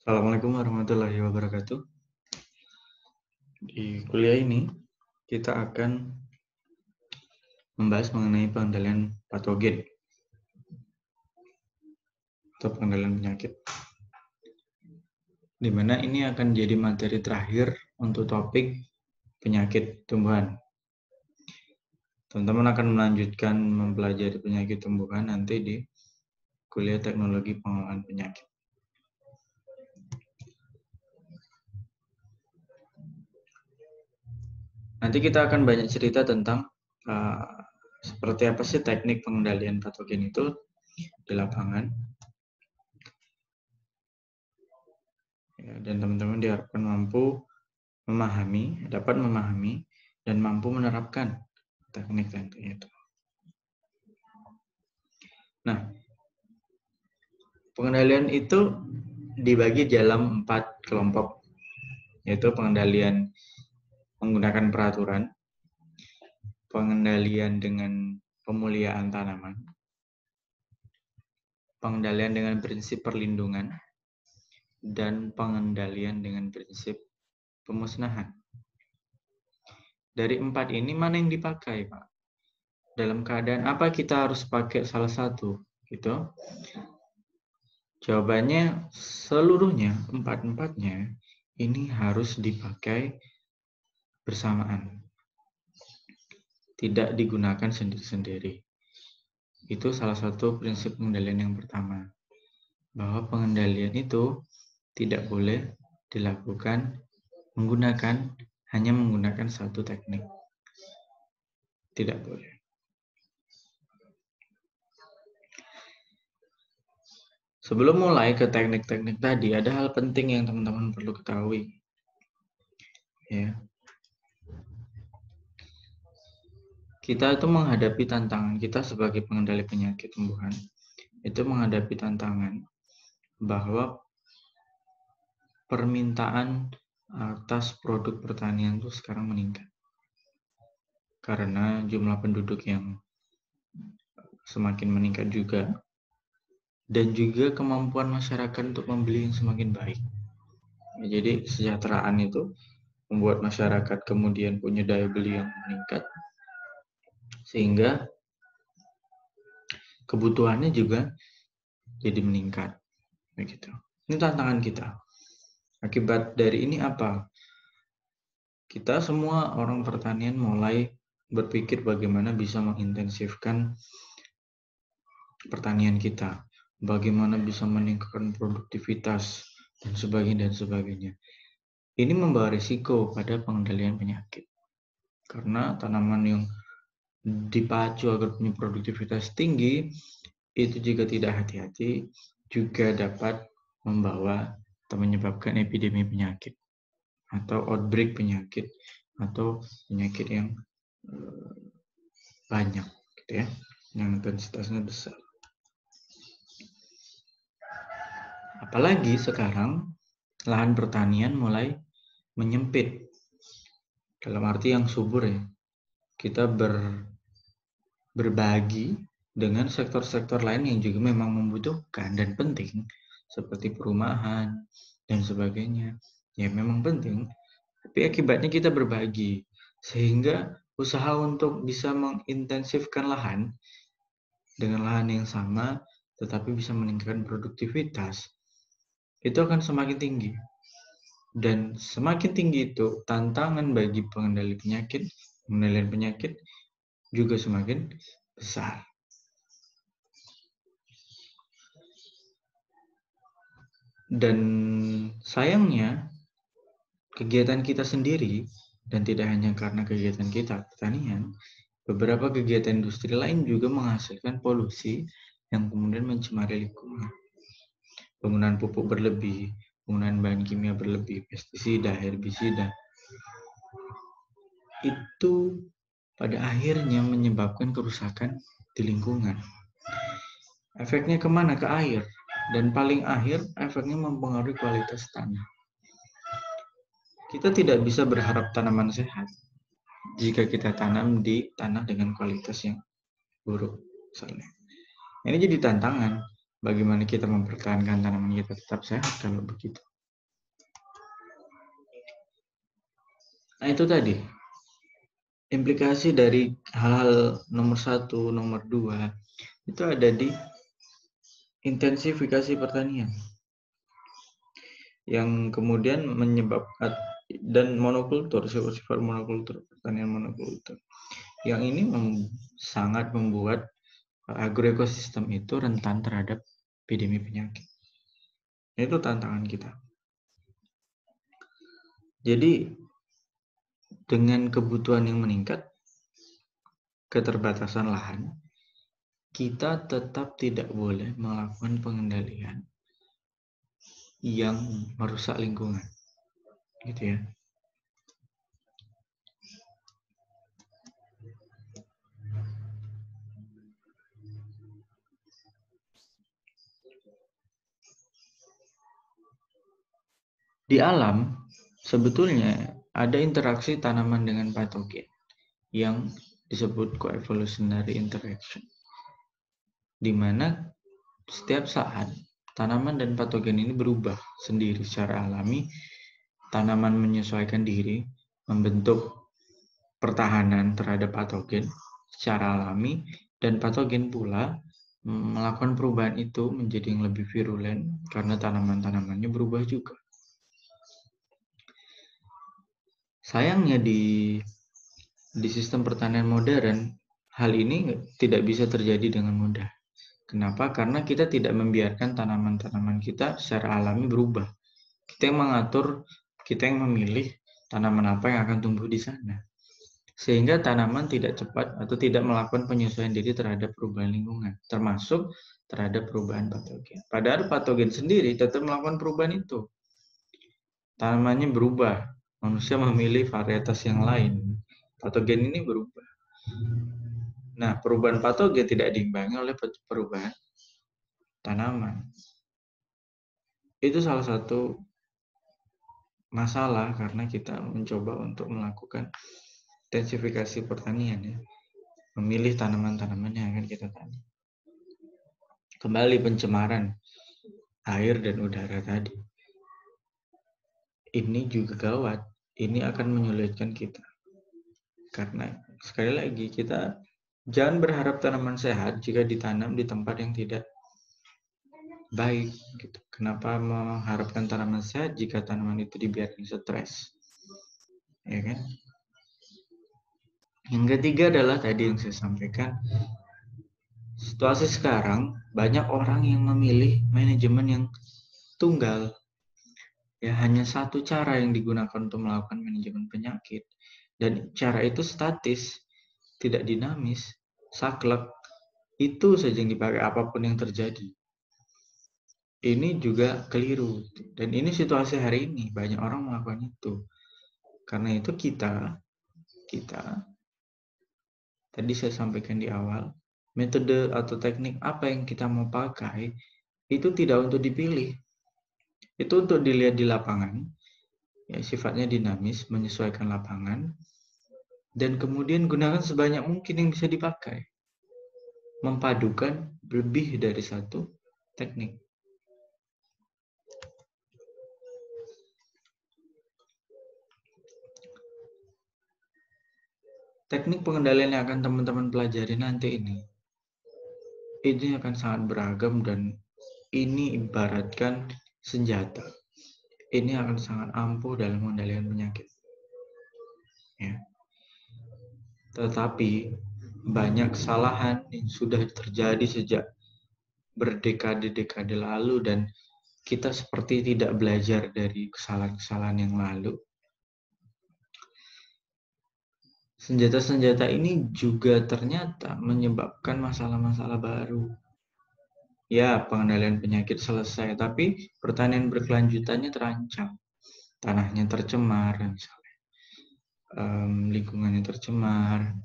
Assalamualaikum warahmatullahi wabarakatuh. Di kuliah ini, kita akan membahas mengenai pengendalian patogen atau pengendalian penyakit. Di mana ini akan jadi materi terakhir untuk topik penyakit tumbuhan. Teman-teman akan melanjutkan mempelajari penyakit tumbuhan nanti di kuliah teknologi pengolahan penyakit. Nanti kita akan banyak cerita tentang seperti apa sih teknik pengendalian patogen itu di lapangan. Ya, dan teman-teman diharapkan dapat memahami dan mampu menerapkan teknik-teknik itu. Nah, pengendalian itu dibagi dalam 4 kelompok, yaitu pengendalian menggunakan peraturan, pengendalian dengan pemuliaan tanaman, pengendalian dengan prinsip perlindungan, dan pengendalian dengan prinsip pemusnahan. Dari 4 ini mana yang dipakai, Pak? Dalam keadaan apa kita harus pakai salah satu? Gitu. Jawabannya seluruhnya, 4-empatnya ini harus dipakai bersamaan. Tidak digunakan sendiri-sendiri. Itu salah satu prinsip pengendalian yang pertama. Bahwa pengendalian itu tidak boleh dilakukan hanya menggunakan satu teknik. Tidak boleh. Sebelum mulai ke teknik-teknik tadi, ada hal penting yang teman-teman perlu ketahui. Ya. Kita itu menghadapi tantangan kita sebagai pengendali penyakit tumbuhan. Itu menghadapi tantangan bahwa permintaan atas produk pertanian itu sekarang meningkat. Karena jumlah penduduk yang semakin meningkat juga. Dan juga kemampuan masyarakat untuk membeli yang semakin baik. Jadi kesejahteraan itu membuat masyarakat kemudian punya daya beli yang meningkat. Sehingga kebutuhannya juga jadi meningkat. Begitu. Ini tantangan kita. Akibat dari ini apa? Kita semua orang pertanian mulai berpikir bagaimana bisa mengintensifkan pertanian kita. Bagaimana bisa meningkatkan produktivitas dan sebagainya. Ini membawa risiko pada pengendalian penyakit. Karena tanaman yang dipacu agar punya produktivitas tinggi, itu jika tidak hati-hati juga dapat membawa atau menyebabkan epidemi penyakit atau outbreak penyakit atau penyakit yang banyak, gitu ya, yang intensitasnya besar. Apalagi sekarang lahan pertanian mulai menyempit, dalam arti yang subur ya. Kita berbagi dengan sektor-sektor lain yang juga memang membutuhkan dan penting, seperti perumahan dan sebagainya. Ya memang penting, tapi akibatnya kita berbagi, sehingga usaha untuk bisa mengintensifkan lahan dengan lahan yang sama, tetapi bisa meningkatkan produktivitas, itu akan semakin tinggi. Dan semakin tinggi itu, tantangan bagi pengendalian penyakit juga semakin besar. Dan sayangnya, kegiatan kita sendiri, dan tidak hanya karena kegiatan kita, pertanian, beberapa kegiatan industri lain juga menghasilkan polusi yang kemudian mencemari lingkungan. Penggunaan pupuk berlebih, penggunaan bahan kimia berlebih, pestisida, herbisida, itu pada akhirnya menyebabkan kerusakan di lingkungan. Efeknya kemana? Ke air. Dan paling akhir, efeknya mempengaruhi kualitas tanah. Kita tidak bisa berharap tanaman sehat jika kita tanam di tanah dengan kualitas yang buruk, misalnya. Ini jadi tantangan, bagaimana kita mempertahankan tanaman kita tetap sehat kalau begitu. Nah itu tadi, implikasi dari hal-hal nomor 1, nomor 2, itu ada di intensifikasi pertanian. Yang kemudian menyebabkan dan monokultur, sifat monokultur, pertanian monokultur. Yang ini sangat membuat agroekosistem itu rentan terhadap epidemi penyakit. Itu tantangan kita. Jadi dengan kebutuhan yang meningkat, keterbatasan lahan, kita tetap tidak boleh melakukan pengendalian yang merusak lingkungan, gitu ya. Di alam, sebetulnya ada interaksi tanaman dengan patogen yang disebut coevolutionary interaction, di mana setiap saat tanaman dan patogen ini berubah sendiri secara alami. Tanaman menyesuaikan diri, membentuk pertahanan terhadap patogen secara alami, dan patogen pula melakukan perubahan itu menjadi yang lebih virulen karena tanaman-tanamannya berubah juga. Sayangnya di sistem pertanian modern, hal ini tidak bisa terjadi dengan mudah. Kenapa? Karena kita tidak membiarkan tanaman-tanaman kita secara alami berubah. Kita yang mengatur, kita yang memilih tanaman apa yang akan tumbuh di sana. Sehingga tanaman tidak cepat atau tidak melakukan penyesuaian diri terhadap perubahan lingkungan, termasuk terhadap perubahan patogen. Padahal patogen sendiri tetap melakukan perubahan itu. Tanamannya berubah, manusia memilih varietas yang lain. Patogen ini berubah. Nah, perubahan patogen tidak diimbangi oleh perubahan tanaman. Itu salah satu masalah karena kita mencoba untuk melakukan intensifikasi pertanian, ya. Memilih tanaman-tanaman yang akan kita tanam. Kembali pencemaran air dan udara tadi. Ini juga gawat. Ini akan menyulitkan kita. Karena sekali lagi kita jangan berharap tanaman sehat jika ditanam di tempat yang tidak baik. Gitu. Kenapa mengharapkan tanaman sehat jika tanaman itu dibiarkan stres? Ya kan? Yang ketiga adalah tadi yang saya sampaikan. Situasi sekarang banyak orang yang memilih manajemen yang tunggal. Ya, hanya satu cara yang digunakan untuk melakukan manajemen penyakit. Dan cara itu statis, tidak dinamis, saklek. Itu saja yang dipakai apapun yang terjadi. Ini juga keliru. Dan ini situasi hari ini, banyak orang melakukan itu. Karena itu kita, tadi saya sampaikan di awal, metode atau teknik apa yang kita mau pakai, itu tidak untuk dipilih. Itu untuk dilihat di lapangan, ya, sifatnya dinamis, menyesuaikan lapangan, dan kemudian gunakan sebanyak mungkin yang bisa dipakai. Mempadukan lebih dari satu teknik. Teknik pengendalian yang akan teman-teman pelajari nanti ini akan sangat beragam dan ini ibaratkan senjata. Ini akan sangat ampuh dalam pengendalian penyakit. Ya. Tetapi banyak kesalahan yang sudah terjadi sejak berdekade-dekade lalu dan kita seperti tidak belajar dari kesalahan-kesalahan yang lalu. Senjata-senjata ini juga ternyata menyebabkan masalah-masalah baru. Ya, pengendalian penyakit selesai, tapi pertanian berkelanjutannya terancam. Tanahnya tercemar, misalnya. Lingkungannya tercemar.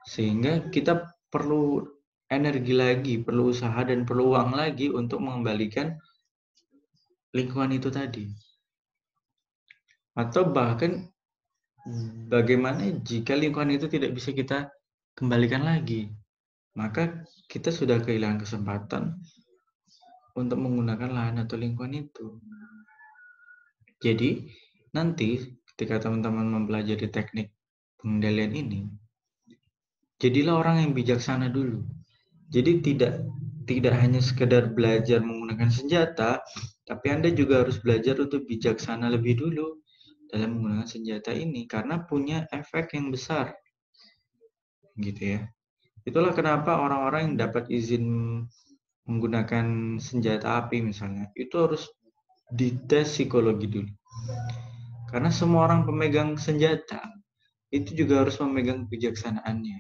Sehingga kita perlu energi lagi, perlu usaha dan perlu uang lagi untuk mengembalikan lingkungan itu tadi. Atau bahkan bagaimana jika lingkungan itu tidak bisa kita kembalikan lagi? Maka kita sudah kehilangan kesempatan untuk menggunakan lahan atau lingkungan itu. Jadi, nanti ketika teman-teman mempelajari teknik pengendalian ini, jadilah orang yang bijaksana dulu. Jadi tidak hanya sekedar belajar menggunakan senjata, tapi Anda juga harus belajar untuk bijaksana lebih dulu dalam menggunakan senjata ini karena punya efek yang besar. Gitu ya. Itulah kenapa orang-orang yang dapat izin menggunakan senjata api misalnya, itu harus dites psikologi dulu. Karena semua orang pemegang senjata itu juga harus memegang kebijaksanaannya.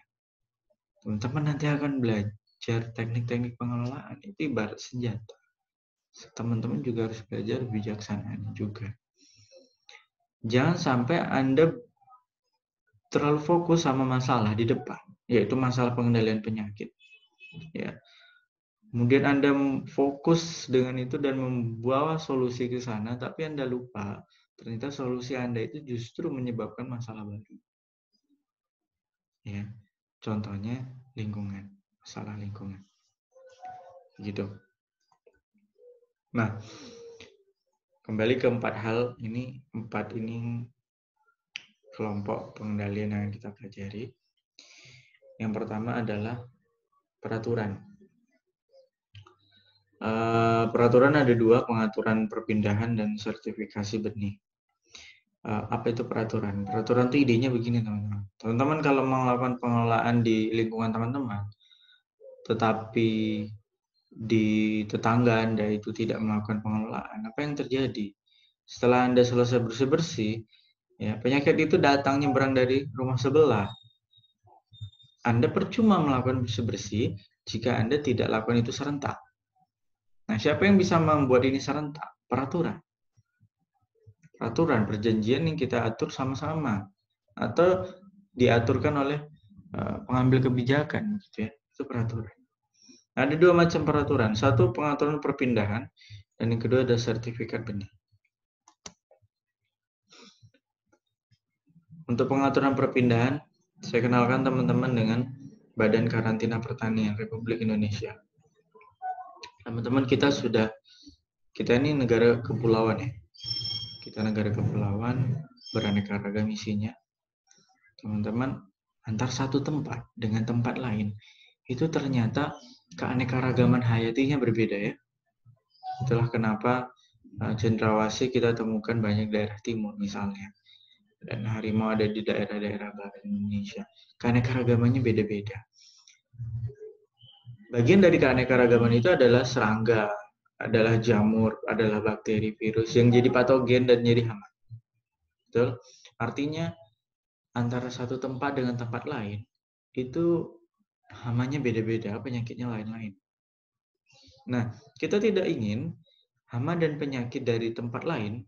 Teman-teman nanti akan belajar teknik-teknik pengelolaan itu ibarat senjata. Teman-teman juga harus belajar kebijaksanaan juga. Jangan sampai Anda terlalu fokus sama masalah di depan, yaitu masalah pengendalian penyakit. Ya. Kemudian Anda fokus dengan itu dan membawa solusi ke sana, tapi Anda lupa ternyata solusi Anda itu justru menyebabkan masalah baru. Ya, contohnya lingkungan, masalah lingkungan. Gitu. Nah, kembali ke empat ini kelompok pengendalian yang kita pelajari. Yang pertama adalah peraturan. Peraturan ada dua, pengaturan perpindahan dan sertifikasi benih. Apa itu peraturan? Peraturan itu idenya begini, teman-teman. Teman-teman kalau melakukan pengelolaan di lingkungan teman-teman, tetapi di tetangga Anda itu tidak melakukan pengelolaan, apa yang terjadi? Setelah Anda selesai bersih-bersih, ya, penyakit itu datang nyebrang dari rumah sebelah. Anda percuma melakukan bersih-bersih jika Anda tidak lakukan itu serentak. Nah, siapa yang bisa membuat ini serentak? Peraturan. Peraturan, perjanjian yang kita atur sama-sama. Atau diaturkan oleh pengambil kebijakan. Gitu ya. Itu peraturan. Ada dua macam peraturan. Satu, pengaturan perpindahan. Dan yang kedua ada sertifikat benih. Untuk pengaturan perpindahan, saya kenalkan teman-teman dengan Badan Karantina Pertanian Republik Indonesia. Teman-teman, kita ini negara kepulauan ya. Kita negara kepulauan, beraneka ragam isinya. Teman-teman, antar satu tempat dengan tempat lain, itu ternyata keanekaragaman hayatinya berbeda ya. Itulah kenapa cendrawasih kita temukan banyak daerah timur misalnya. Dan harimau ada di daerah-daerah barat Indonesia. Keanekaragamannya beda-beda. Bagian dari keanekaragaman itu adalah serangga, adalah jamur, adalah bakteri, virus yang jadi patogen dan jadi hama. Betul? Artinya antara satu tempat dengan tempat lain itu hamanya beda-beda, penyakitnya lain-lain. Nah, kita tidak ingin hama dan penyakit dari tempat lain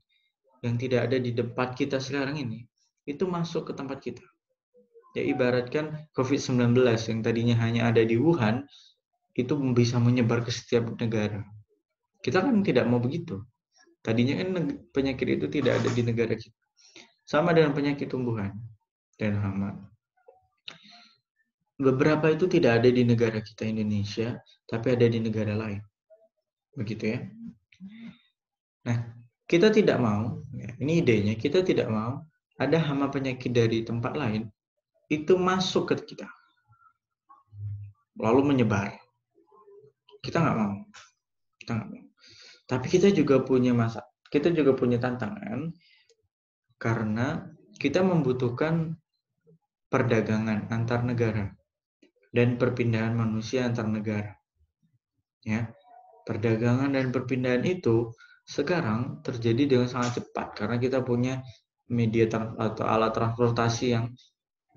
yang tidak ada di tempat kita sekarang ini itu masuk ke tempat kita. Ya ibaratkan COVID-19 yang tadinya hanya ada di Wuhan itu bisa menyebar ke setiap negara. Kita kan tidak mau begitu. Tadinya kan penyakit itu tidak ada di negara kita. Sama dengan penyakit tumbuhan dan hama. Beberapa itu tidak ada di negara kita Indonesia, tapi ada di negara lain. Begitu ya. Nah, kita tidak mau, ya, ini idenya, kita tidak mau ada hama penyakit dari tempat lain itu masuk ke kita. Lalu menyebar. Kita nggak mau. Tapi kita juga punya tantangan karena kita membutuhkan perdagangan antar negara dan perpindahan manusia antar negara. Ya, perdagangan dan perpindahan itu sekarang terjadi dengan sangat cepat karena kita punya media atau alat transportasi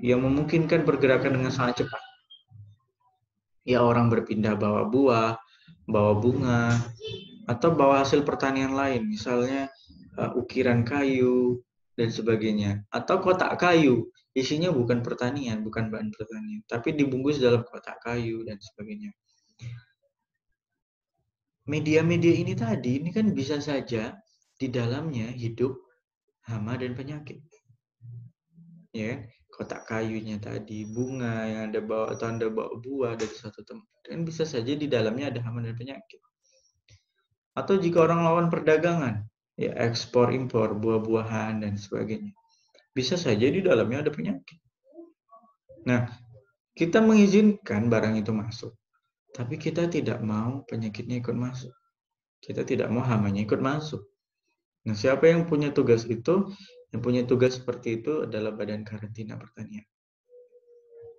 yang memungkinkan pergerakan dengan sangat cepat. Ya, orang berpindah bawa buah, bawa bunga, atau bawa hasil pertanian lain, misalnya ukiran kayu dan sebagainya, atau kotak kayu, isinya bukan pertanian, bukan bahan pertanian, tapi dibungkus dalam kotak kayu dan sebagainya. Media-media ini kan bisa saja di dalamnya hidup hama dan penyakit. Ya, kotak kayunya tadi, bunga yang Anda bawa atau Anda bawa buah dari suatu tempat, kan bisa saja di dalamnya ada hama dan penyakit. Atau jika orang lawan perdagangan, ya ekspor impor buah-buahan dan sebagainya. bisa saja di dalamnya ada penyakit. Nah, kita mengizinkan barang itu masuk, tapi kita tidak mau penyakitnya ikut masuk. Kita tidak mau hamanya ikut masuk. Nah, siapa yang punya tugas itu? Yang punya tugas seperti itu adalah Badan Karantina Pertanian.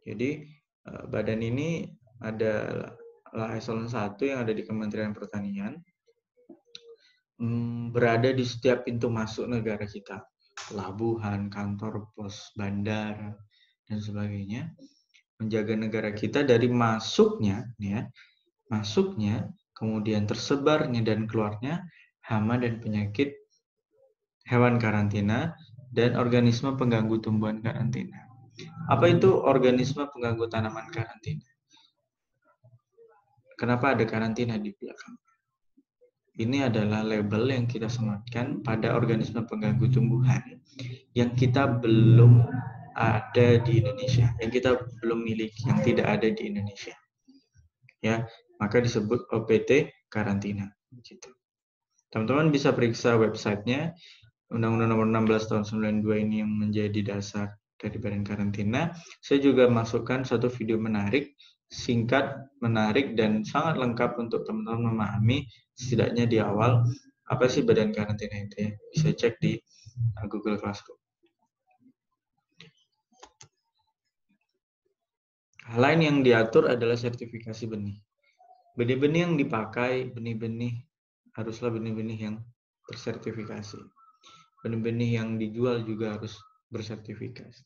Jadi, badan ini adalah eselon 1 yang ada di Kementerian Pertanian, berada di setiap pintu masuk negara kita. Pelabuhan, kantor pos, bandara, dan sebagainya. Menjaga negara kita dari masuknya, kemudian tersebarnya dan keluarnya hama dan penyakit hewan karantina dan organisme pengganggu tumbuhan karantina. Apa itu organisme pengganggu tanaman karantina? Kenapa ada karantina di belakang? Ini adalah label yang kita sematkan pada organisme pengganggu tumbuhan yang kita belum ada di Indonesia, yang kita belum miliki, yang tidak ada di Indonesia. Ya, maka disebut OPT karantina. Gitu. Teman-teman bisa periksa websitenya, Undang-Undang Nomor 16 Tahun 92 ini yang menjadi dasar dari Badan Karantina. Saya juga masukkan satu video menarik, singkat, menarik, dan sangat lengkap untuk teman-teman memahami setidaknya di awal apa sih Badan Karantina itu ya. Bisa cek di Google Classroom. Hal lain yang diatur adalah sertifikasi benih. Benih-benih yang dipakai, benih-benih haruslah benih-benih yang tersertifikasi. Benih-benih yang dijual juga harus bersertifikasi.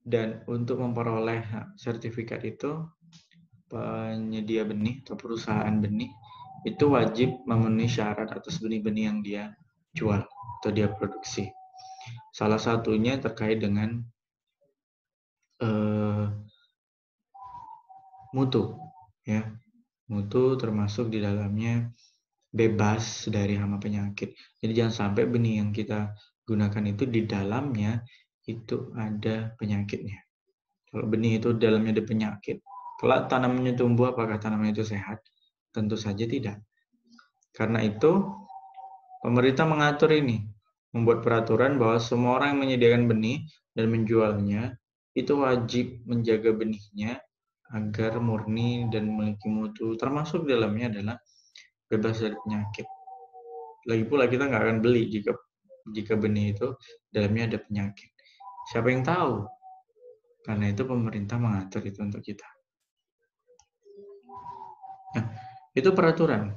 Dan untuk memperoleh sertifikat itu, penyedia benih atau perusahaan benih itu wajib memenuhi syarat atas benih-benih yang dia jual atau dia produksi. Salah satunya terkait dengan mutu, ya, mutu termasuk di dalamnya bebas dari hama penyakit. Jadi jangan sampai benih yang kita gunakan itu di dalamnya itu ada penyakitnya. Kalau benih itu di dalamnya ada penyakit, kalau tanamannya tumbuh apakah tanaman itu sehat? Tentu saja tidak. Karena itu pemerintah mengatur ini, membuat peraturan bahwa semua orang yang menyediakan benih dan menjualnya itu wajib menjaga benihnya agar murni dan memiliki mutu, termasuk dalamnya adalah bebas dari penyakit. Lagi pula kita nggak akan beli jika benih itu dalamnya ada penyakit. Siapa yang tahu? Karena itu pemerintah mengatur itu untuk kita. Nah, itu peraturan.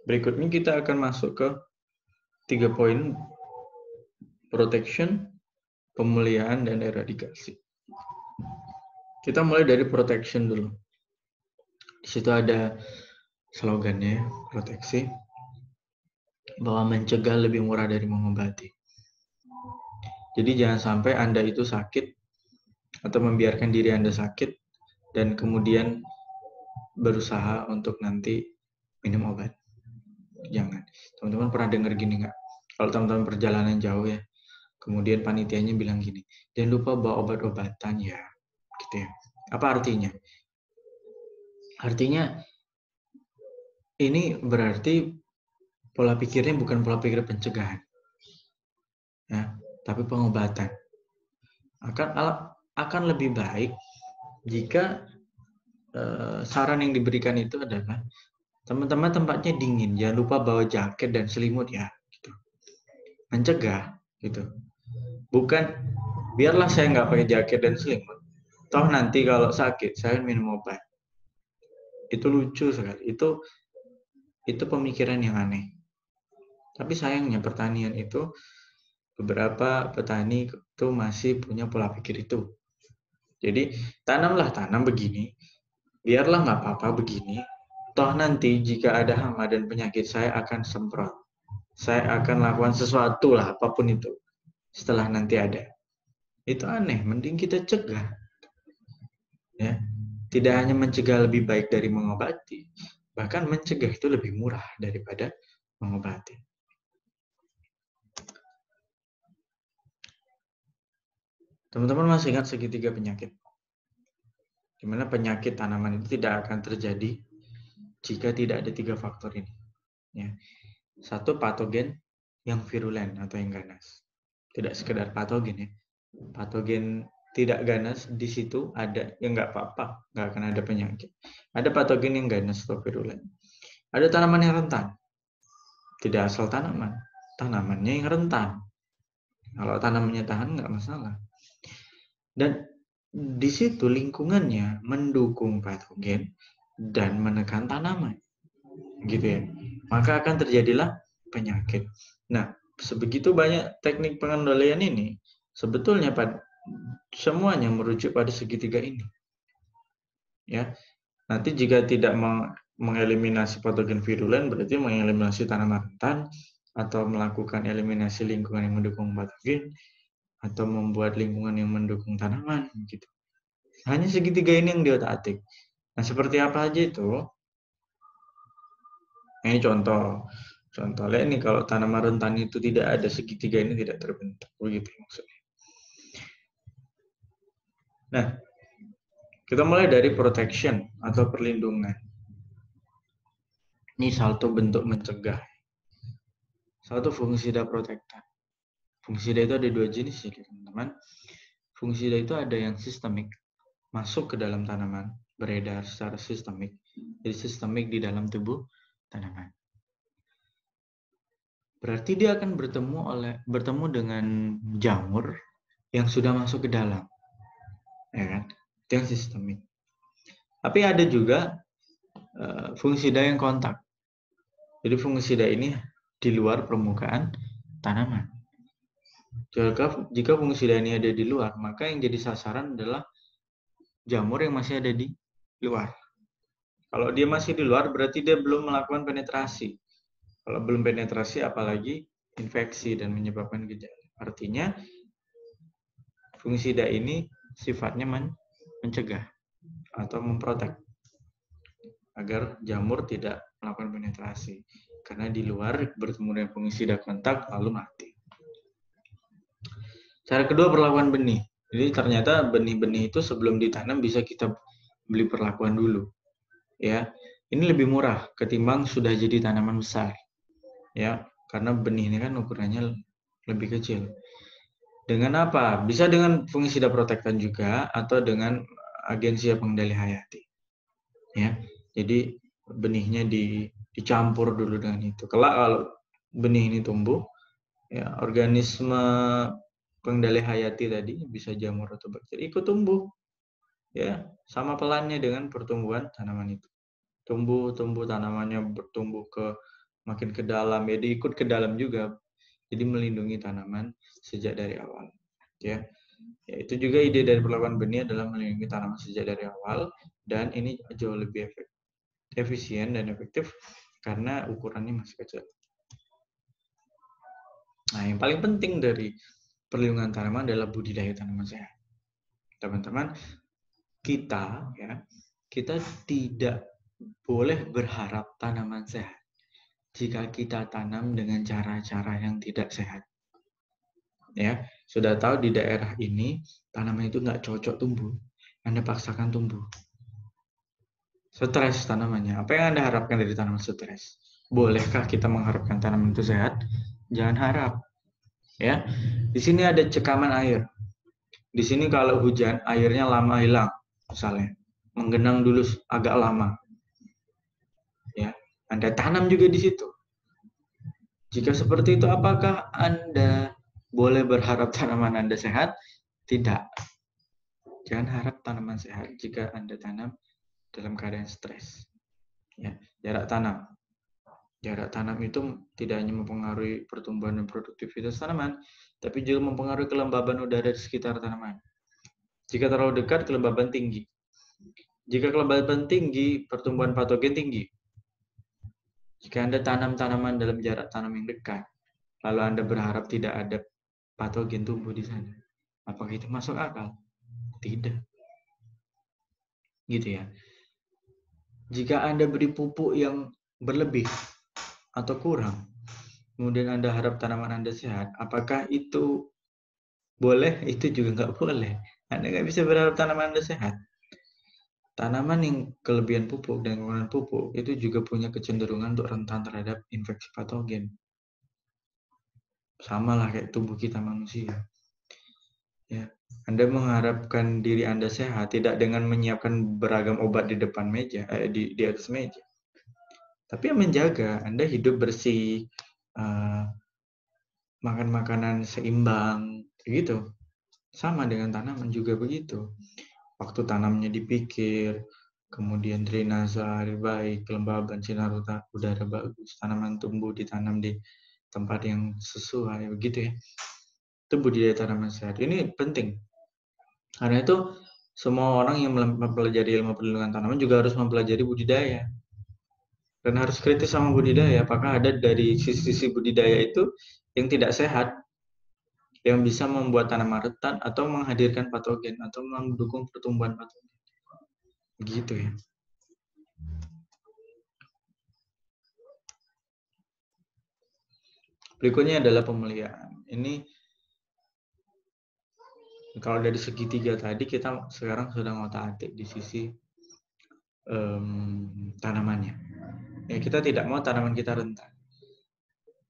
Berikutnya kita akan masuk ke 3 poin: protection, pemulihan, dan eradikasi. Kita mulai dari protection dulu. Di situ ada slogannya, proteksi, bahwa mencegah lebih murah dari mengobati. Jadi jangan sampai Anda itu sakit atau membiarkan diri Anda sakit dan kemudian berusaha untuk nanti minum obat. Jangan. Teman-teman pernah dengar gini nggak? Kalau teman-teman perjalanan jauh ya, kemudian panitianya bilang gini, jangan lupa bawa obat-obatan ya, gitu ya. Apa artinya? Artinya ini berarti pola pikirnya bukan pola pikir pencegahan, ya, tapi pengobatan. Akan lebih baik jika saran yang diberikan itu adalah teman-teman tempatnya dingin, jangan lupa bawa jaket dan selimut ya, gitu. Mencegah, gitu. Bukan biarlah saya nggak pakai jaket dan selimut, toh nanti kalau sakit saya minum obat. Itu lucu sekali. Itu pemikiran yang aneh. Tapi sayangnya pertanian itu beberapa petani itu masih punya pola pikir itu. Jadi tanam begini, biarlah nggak apa-apa begini. Toh nanti jika ada hama dan penyakit saya akan semprot. Saya akan lakukan sesuatu lah apapun itu setelah nanti ada. Itu aneh, mending kita cegah. Ya. Tidak hanya mencegah lebih baik dari mengobati, bahkan mencegah itu lebih murah daripada mengobati. Teman-teman masih ingat segitiga penyakit? Di mana penyakit tanaman itu tidak akan terjadi jika tidak ada 3 faktor ini. Ya. 1, patogen yang virulen atau yang ganas. Tidak sekedar patogen ya. Patogen tidak ganas di situ ada, ya nggak apa-apa, nggak akan ada penyakit. Ada patogen yang ganas atau virulen. Ada tanaman yang rentan. Tidak asal tanaman, tanamannya yang rentan. Kalau tanamannya tahan nggak masalah. Dan di situ lingkungannya mendukung patogen dan menekan tanaman, gitu ya. Maka akan terjadilah penyakit. Nah, sebegitu banyak teknik pengendalian ini, sebetulnya semuanya merujuk pada segitiga ini. Ya, nanti jika tidak mengeliminasi patogen virulen, berarti mengeliminasi tanaman rentan atau melakukan eliminasi lingkungan yang mendukung patogen atau membuat lingkungan yang mendukung tanaman, gitu. Hanya segitiga ini yang diotak-atik. Nah, seperti apa aja itu? Ini contoh. Contoh, lihat nih kalau tanaman rentan itu tidak ada segitiga ini tidak terbentuk. Begitu maksudnya. Nah, kita mulai dari protection atau perlindungan. Ini satu bentuk mencegah. Satu fungisida protektan. Fungisida itu ada dua jenis ya teman-teman. Fungisida itu ada yang sistemik, masuk ke dalam tanaman, beredar secara sistemik. Jadi sistemik di dalam tubuh tanaman. Berarti dia akan bertemu dengan jamur yang sudah masuk ke dalam. Ya kan? Itu yang sistemik. Tapi ada juga fungisida yang kontak. Jadi fungisida ini di luar permukaan tanaman. Jika fungisida ini ada di luar, maka yang jadi sasaran adalah jamur yang masih ada di luar. Kalau dia masih di luar, berarti dia belum melakukan penetrasi. Kalau belum penetrasi, apalagi infeksi dan menyebabkan gejala. Artinya, fungisida ini sifatnya mencegah atau memprotek agar jamur tidak melakukan penetrasi. Karena di luar bertemu dengan fungisida kontak, lalu mati. Cara kedua, perlakuan benih. Jadi ternyata benih-benih itu sebelum ditanam bisa kita beli perlakuan dulu. Ya, ini lebih murah ketimbang sudah jadi tanaman besar. Ya, karena benih ini kan ukurannya lebih kecil. Dengan apa? Bisa dengan fungisida protektan juga atau dengan agensia pengendali hayati. Ya, jadi benihnya dicampur dulu dengan itu. Kelak kalau benih ini tumbuh, ya organisme pengendali hayati tadi bisa jamur atau bakteri ikut tumbuh. Ya, sama pelannya dengan pertumbuhan tanaman itu. Tumbuh tanamannya bertumbuh makin ke dalam, ya diikut ke dalam juga. Jadi melindungi tanaman sejak dari awal. Ya. Ya, itu juga ide dari perlakuan benih adalah melindungi tanaman sejak dari awal, dan ini jauh lebih efisien dan efektif karena ukurannya masih kecil. Nah, yang paling penting dari perlindungan tanaman adalah budidaya tanaman sehat. Teman-teman, kita tidak boleh berharap tanaman sehat jika kita tanam dengan cara-cara yang tidak sehat. Ya, sudah tahu di daerah ini tanaman itu nggak cocok tumbuh, Anda paksakan tumbuh. Stres tanamannya. Apa yang Anda harapkan dari tanaman stres? Bolehkah kita mengharapkan tanaman itu sehat? Jangan harap. Ya, di sini ada cekaman air. Di sini kalau hujan airnya lama hilang, misalnya menggenang dulu agak lama. Ya, Anda tanam juga di situ. Jika seperti itu, apakah Anda boleh berharap tanaman Anda sehat? Tidak. Jangan harap tanaman sehat jika Anda tanam dalam keadaan stres. Ya, jarak tanam. Jarak tanam itu tidak hanya mempengaruhi pertumbuhan dan produktivitas tanaman, tapi juga mempengaruhi kelembaban udara di sekitar tanaman. Jika terlalu dekat, kelembaban tinggi. Jika kelembaban tinggi, pertumbuhan patogen tinggi. Jika Anda tanam tanaman dalam jarak tanam yang dekat, lalu Anda berharap tidak ada patogen tumbuh di sana, apakah itu masuk akal? Tidak. Gitu ya. Jika Anda beri pupuk yang berlebih atau kurang, kemudian Anda harap tanaman Anda sehat, apakah itu boleh? Itu juga nggak boleh. Anda nggak bisa berharap tanaman Anda sehat. Tanaman yang kelebihan pupuk dan kekurangan pupuk itu juga punya kecenderungan untuk rentan terhadap infeksi patogen. Sama lah kayak tubuh kita manusia. Ya, Anda mengharapkan diri Anda sehat tidak dengan menyiapkan beragam obat di depan meja, di atas meja, tapi menjaga Anda hidup bersih, makan makanan seimbang, begitu. Sama dengan tanaman juga begitu. Waktu tanamnya dipikir, kemudian drainase air baik, kelembaban, sinar udara bagus, tanaman tumbuh ditanam di tempat yang sesuai, begitu ya. Itu budidaya tanaman sehat. Ini penting. Karena itu semua orang yang mempelajari ilmu perlindungan tanaman juga harus mempelajari budidaya. Dan harus kritis sama budidaya. Apakah ada dari sisi-sisi budidaya itu yang tidak sehat, yang bisa membuat tanaman rentan atau menghadirkan patogen atau mendukung pertumbuhan patogen. Begitu ya. Berikutnya adalah pemeliharaan. Ini kalau dari segi tiga tadi kita sekarang sudah ngotak-atik di sisi tanamannya. Ya, kita tidak mau tanaman kita rentan.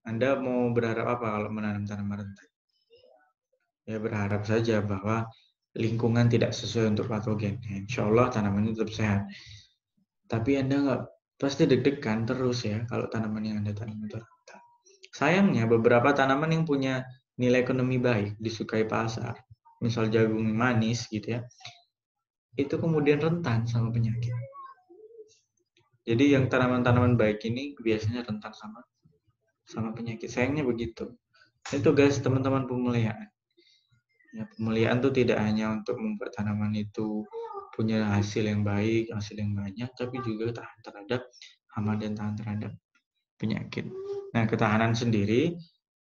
Anda mau berharap apa kalau menanam tanaman rentan? Ya berharap saja bahwa lingkungan tidak sesuai untuk patogen. Ya, insya Allah tanaman itu tetap sehat. Tapi Anda nggak pasti deg-degan terus ya kalau tanaman yang Anda tanam itu rentan. Sayangnya beberapa tanaman yang punya nilai ekonomi baik, disukai pasar, misal jagung manis gitu ya, itu kemudian rentan sama penyakit. Jadi yang tanaman-tanaman baik ini biasanya rentan sama penyakit. Sayangnya begitu. Itu guys, teman-teman pemeliharaan. Ya, pemeliharaan itu tidak hanya untuk membuat tanaman itu punya hasil yang baik, hasil yang banyak, tapi juga tahan terhadap hama dan tahan terhadap penyakit. Nah, ketahanan sendiri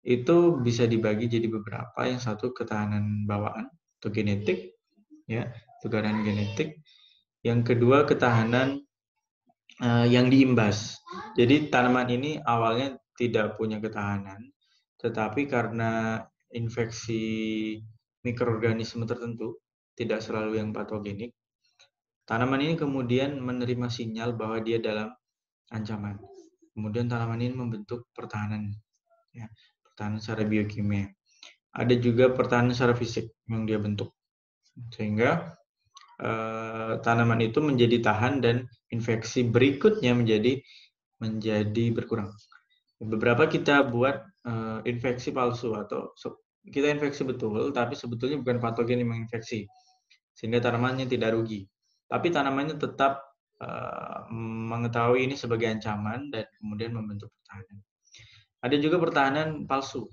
itu bisa dibagi jadi beberapa. Yang satu ketahanan bawaan atau genetik, ya, ketahanan genetik. Yang kedua ketahanan yang diimbas. Jadi tanaman ini awalnya tidak punya ketahanan, tetapi karena infeksi mikroorganisme tertentu, tidak selalu yang patogenik, tanaman ini kemudian menerima sinyal bahwa dia dalam ancaman. Kemudian tanaman ini membentuk pertahanan, ya, pertahanan secara biokimia. Ada juga pertahanan secara fisik yang dia bentuk, sehingga tanaman itu menjadi tahan dan infeksi berikutnya menjadi berkurang. Beberapa kita buat infeksi palsu atau kita infeksi betul, tapi sebetulnya bukan patogen yang menginfeksi, sehingga tanamannya tidak rugi. Tapi tanamannya tetap mengetahui ini sebagai ancaman dan kemudian membentuk pertahanan. Ada juga ketahanan palsu.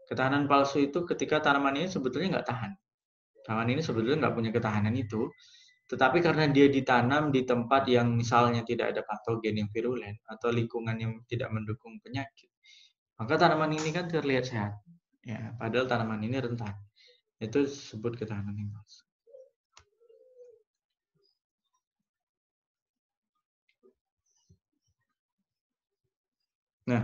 Ketahanan palsu itu ketika tanaman ini sebetulnya nggak tahan. Tanaman ini sebetulnya nggak punya ketahanan itu, tetapi karena dia ditanam di tempat yang misalnya tidak ada patogen yang virulen atau lingkungan yang tidak mendukung penyakit, maka tanaman ini kan terlihat sehat. Ya, padahal tanaman ini rentan. Itu disebut ketahanan yang palsu. Nah,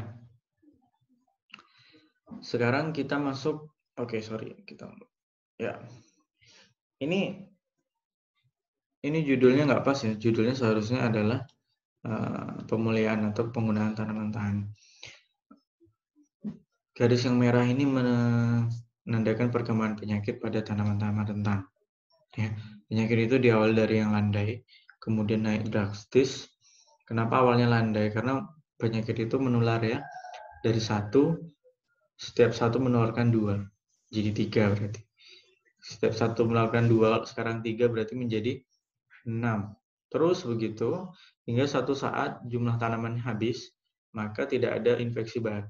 sekarang kita masuk. Oke, sorry, ya. Ini judulnya nggak pas ya. Judulnya seharusnya adalah pemulihan atau penggunaan tanaman tahan. Garis yang merah ini menandakan perkembangan penyakit pada tanaman-tanaman rentan. Ya, penyakit itu diawali dari yang landai, kemudian naik drastis. Kenapa awalnya landai? Karena penyakit itu menular ya. Dari setiap satu menularkan 2. Jadi 3 berarti. Setiap satu menularkan 2, sekarang 3 berarti menjadi 6. Terus begitu, hingga satu saat jumlah tanaman habis, maka tidak ada infeksi baru.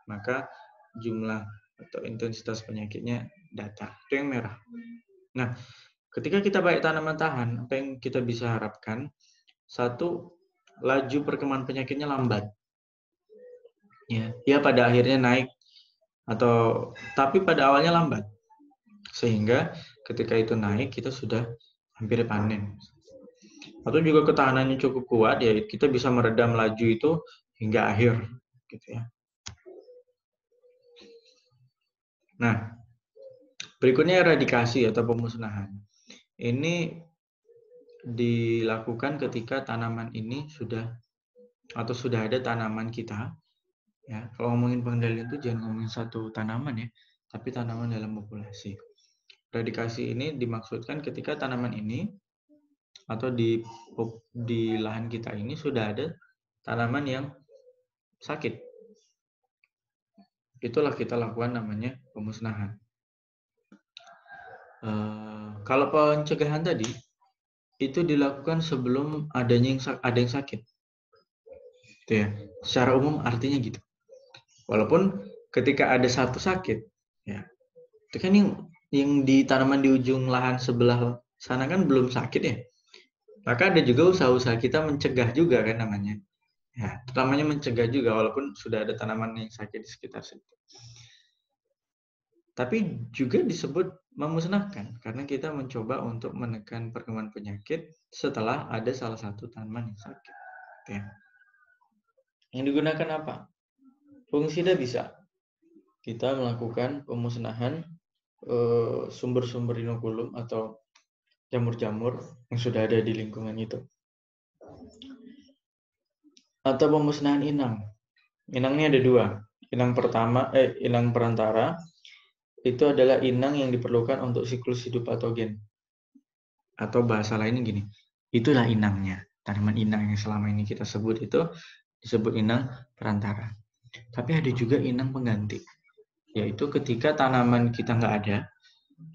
Maka jumlah atau intensitas penyakitnya datar. Itu yang merah. Nah, ketika kita baik tanaman tahan, apa yang kita bisa harapkan? Satu, laju perkembangan penyakitnya lambat. Ya pada akhirnya naik tapi pada awalnya lambat. Sehingga ketika itu naik kita sudah hampir panen. Atau juga ketahanannya cukup kuat, ya kita bisa meredam laju itu hingga akhir gitu ya. Nah, berikutnya eradikasi atau pemusnahan. Ini dilakukan ketika tanaman ini sudah ada tanaman kita Ya, kalau ngomongin pengendalian itu jangan ngomongin satu tanaman ya, tapi tanaman dalam populasi. Eradikasi ini dimaksudkan ketika tanaman ini atau di lahan kita ini sudah ada tanaman yang sakit. Itulah kita lakukan namanya pemusnahan. Kalau pencegahan tadi itu dilakukan sebelum ada yang sakit. Itu ya. Secara umum artinya gitu. Walaupun ketika ada satu sakit, ya itu kan yang di tanaman di ujung lahan sebelah sana kan belum sakit ya. Maka ada juga usaha-usaha kita mencegah juga kan namanya. Ya, namanya mencegah juga walaupun sudah ada tanaman yang sakit di sekitar situ. Tapi juga disebut memusnahkan karena kita mencoba untuk menekan perkembangan penyakit setelah ada salah satu tanaman yang sakit. Ya. Yang digunakan apa? Fungisida bisa. Kita melakukan pemusnahan sumber-sumber inokulum atau jamur-jamur yang sudah ada di lingkungan itu. Atau pemusnahan inang. Inangnya ada dua. Inang perantara itu adalah inang yang diperlukan untuk siklus hidup patogen. Atau bahasa lainnya gini, itulah inangnya. Tanaman inang yang selama ini kita sebut itu disebut inang perantara. Tapi ada juga inang pengganti, yaitu ketika tanaman kita nggak ada,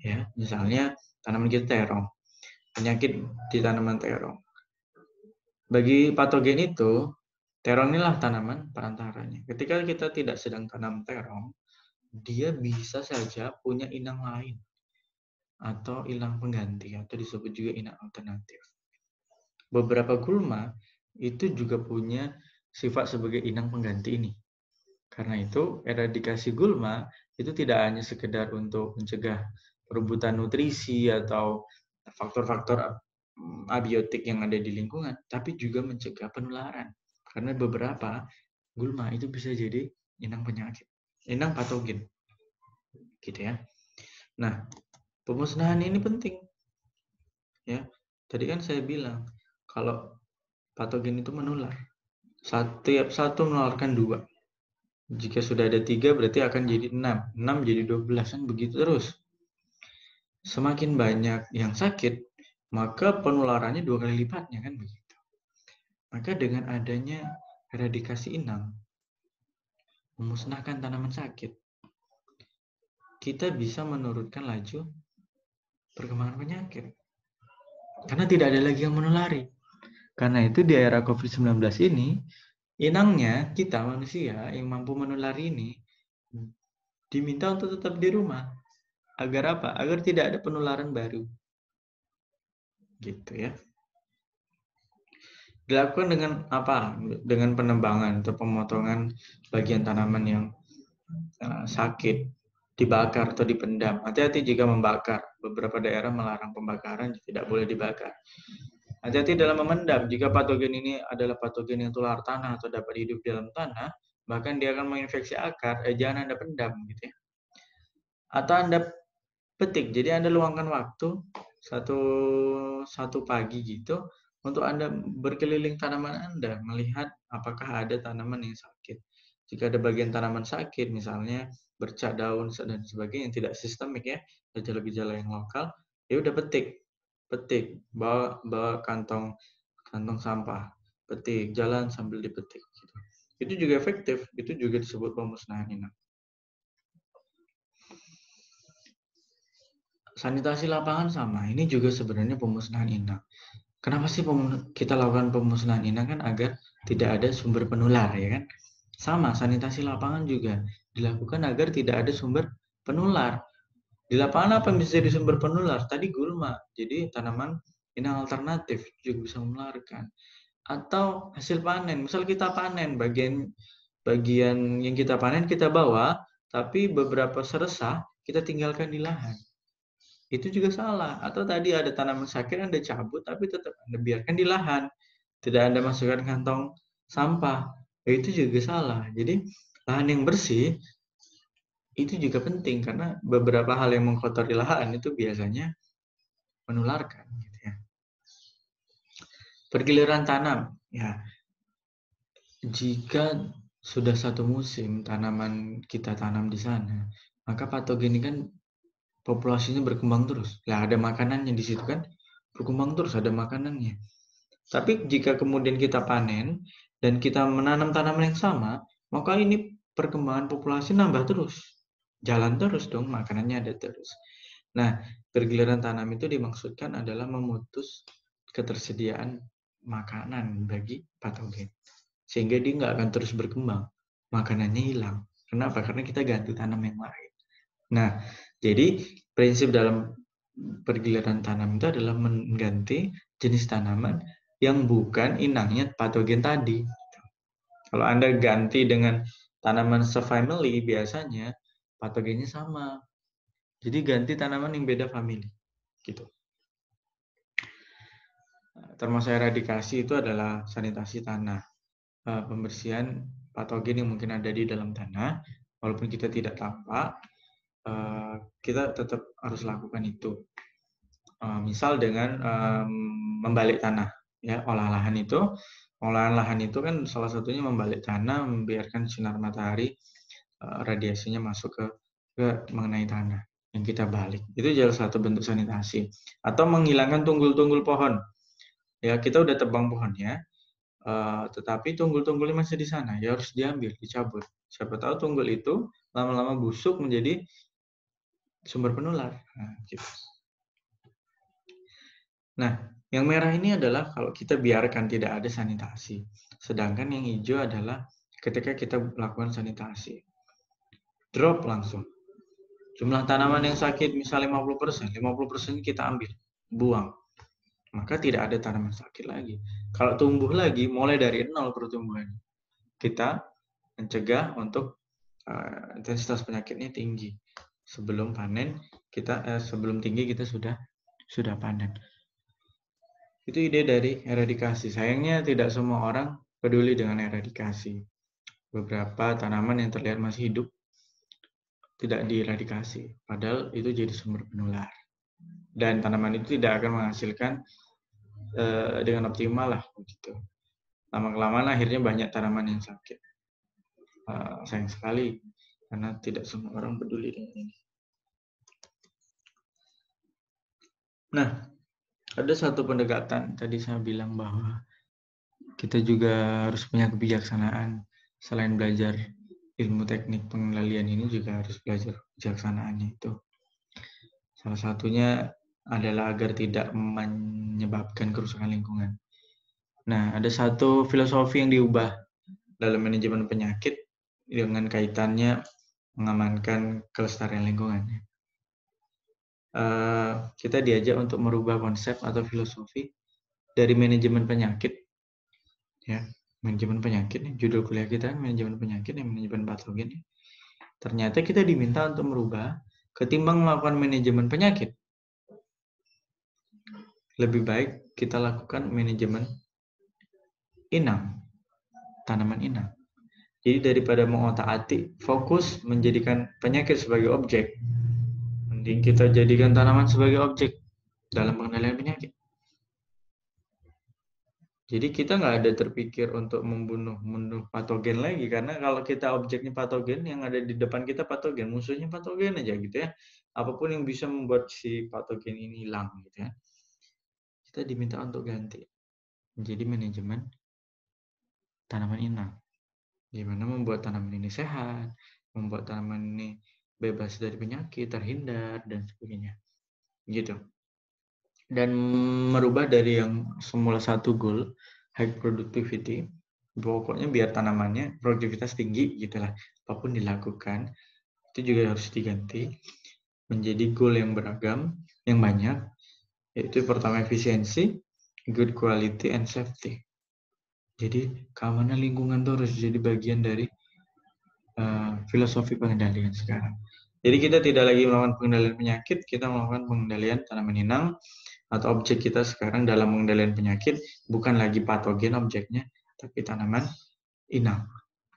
ya misalnya tanaman kita terong, penyakit di tanaman terong. Bagi patogen itu, terong inilah tanaman perantaranya. Ketika kita tidak sedang tanam terong, dia bisa saja punya inang lain atau inang pengganti atau disebut juga inang alternatif. Beberapa gulma itu juga punya sifat sebagai inang pengganti ini. Karena itu, eradikasi gulma itu tidak hanya sekedar untuk mencegah perebutan nutrisi atau faktor-faktor abiotik yang ada di lingkungan, tapi juga mencegah penularan. Karena beberapa gulma itu bisa jadi inang penyakit, inang patogen. Gitu ya. Nah, pemusnahan ini penting. Ya. Tadi kan saya bilang kalau patogen itu menular. Setiap satu menularkan 2. Jika sudah ada 3 berarti akan jadi 6. 6 jadi 12 kan begitu terus. Semakin banyak yang sakit, maka penularannya 2 kali lipatnya kan begitu. Maka dengan adanya eradikasi inang, memusnahkan tanaman sakit, kita bisa menurunkan laju perkembangan penyakit. Karena tidak ada lagi yang menulari. Karena itu di era COVID-19 ini, inangnya kita manusia yang mampu menulari ini diminta untuk tetap di rumah. Agar apa? Agar tidak ada penularan baru. Gitu ya. Dilakukan dengan apa? Dengan penebangan atau pemotongan bagian tanaman yang sakit, dibakar atau dipendam. Hati-hati jika membakar. Beberapa daerah melarang pembakaran, tidak boleh dibakar. Hati-hati dalam memendam. Jika patogen ini adalah patogen yang tular tanah atau dapat hidup di dalam tanah, bahkan dia akan menginfeksi akar, jangan Anda pendam gitu ya. Atau Anda petik. Jadi Anda luangkan waktu satu pagi gitu untuk Anda berkeliling tanaman Anda, melihat apakah ada tanaman yang sakit. Jika ada bagian tanaman sakit, misalnya bercak daun dan sebagainya yang tidak sistemik ya, gejala-gejala yang lokal, ya udah petik, bawa kantong sampah, petik, jalan sambil dipetik. Gitu. Itu juga efektif, itu juga disebut pemusnahan inang. Sanitasi lapangan sama, ini juga sebenarnya pemusnahan inang. Kenapa sih kita lakukan pemusnahan inang kan agar tidak ada sumber penular ya kan? Sama, sanitasi lapangan juga dilakukan agar tidak ada sumber penular. Di lapangan apa yang bisa jadi sumber penular? Tadi gulma, jadi tanaman inang alternatif juga bisa menularkan. Atau hasil panen, misal kita panen bagian yang kita panen kita bawa, tapi beberapa seresah kita tinggalkan di lahan. Itu juga salah. Atau tadi ada tanaman sakit Anda cabut tapi tetap Anda biarkan di lahan. Tidak Anda masukkan kantong sampah. Itu juga salah. Jadi lahan yang bersih itu juga penting karena beberapa hal yang mengkotori lahan itu biasanya menularkan gitu ya. Pergiliran tanam ya. Jika sudah satu musim tanaman kita tanam di sana, maka patogen ini kan populasinya berkembang terus. Lah ada makanannya di situ kan, berkembang terus ada makanannya. Tapi jika kemudian kita panen dan kita menanam tanaman yang sama, maka ini perkembangan populasi nambah terus. Jalan terus dong, makanannya ada terus. Nah, pergiliran tanam itu dimaksudkan adalah memutus ketersediaan makanan bagi patogen. Sehingga dia nggak akan terus berkembang. Makanannya hilang. Kenapa? Karena kita ganti tanam yang lain. Nah, jadi prinsip dalam pergiliran tanam itu adalah mengganti jenis tanaman yang bukan inangnya patogen tadi. Kalau Anda ganti dengan tanaman se-family, biasanya patogennya sama. Jadi ganti tanaman yang beda family. Gitu. Termasuk eradikasi itu adalah sanitasi tanah. Pembersihan patogen yang mungkin ada di dalam tanah, walaupun kita tidak tampak, kita tetap harus lakukan itu. Misal dengan membalik tanah, ya, olahan lahan itu kan salah satunya membalik tanah, membiarkan sinar matahari, radiasinya masuk ke mengenai tanah yang kita balik. Itu salah satu bentuk sanitasi. Atau menghilangkan tunggul-tunggul pohon. Ya, kita udah tebang pohonnya, tetapi tunggul-tunggulnya masih di sana, ya harus diambil, dicabut. Siapa tahu tunggul itu lama-lama busuk menjadi sumber penular. Nah, gitu. Nah, yang merah ini adalah kalau kita biarkan tidak ada sanitasi. Sedangkan yang hijau adalah ketika kita lakukan sanitasi. Drop langsung. Jumlah tanaman yang sakit misalnya 50% kita ambil, buang. Maka tidak ada tanaman sakit lagi. Kalau tumbuh lagi, mulai dari nol pertumbuhan. Kita mencegah untuk intensitas penyakitnya tinggi. Sebelum panen, sebelum tinggi kita sudah panen. Itu ide dari eradikasi. Sayangnya tidak semua orang peduli dengan eradikasi. Beberapa tanaman yang terlihat masih hidup tidak dieradikasi, padahal itu jadi sumber penular. Dan tanaman itu tidak akan menghasilkan dengan optimal lah begitu. Lama-kelamaan akhirnya banyak tanaman yang sakit. Sayang sekali karena tidak semua orang peduli dengan ini. Nah, ada satu pendekatan tadi saya bilang bahwa kita juga harus punya kebijaksanaan. Selain belajar ilmu teknik pengendalian ini juga harus belajar kebijaksanaannya itu. Salah satunya adalah agar tidak menyebabkan kerusakan lingkungan. Nah, ada satu filosofi yang diubah dalam manajemen penyakit dengan kaitannya mengamankan kelestarian lingkungan. Kita diajak untuk merubah konsep atau filosofi dari manajemen penyakit, ya, manajemen penyakit. Judul kuliah kita manajemen penyakit, manajemen patogen. Ternyata kita diminta untuk merubah, ketimbang melakukan manajemen penyakit, lebih baik kita lakukan manajemen inang, tanaman inang. Jadi daripada mengotak-atik, fokus menjadikan penyakit sebagai objek, mending kita jadikan tanaman sebagai objek dalam pengendalian penyakit. Jadi kita nggak ada terpikir untuk membunuh patogen lagi, karena kalau kita objeknya patogen, yang ada di depan kita patogen, musuhnya patogen aja gitu ya. Apapun yang bisa membuat si patogen ini hilang gitu ya. Kita diminta untuk ganti menjadi manajemen tanaman inang. Gimana membuat tanaman ini sehat, membuat tanaman ini bebas dari penyakit, terhindar, dan sebagainya. Gitu. Dan merubah dari yang semula satu goal, high productivity, pokoknya biar tanamannya produktivitas tinggi gitulah, apapun dilakukan, itu juga harus diganti menjadi goal yang beragam, yang banyak, yaitu pertama efisiensi, good quality, and safety. Jadi keamanan lingkungan itu harus jadi bagian dari filosofi pengendalian sekarang. Jadi kita tidak lagi melakukan pengendalian penyakit, kita melakukan pengendalian tanaman inang, atau objek kita sekarang dalam pengendalian penyakit bukan lagi patogen objeknya, tapi tanaman inang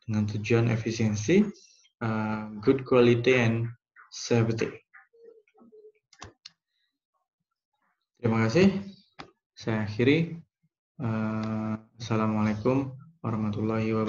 dengan tujuan efisiensi, good quality, and safety. Terima kasih. Saya akhiri. Assalamualaikum warahmatullahi wabarakatuh.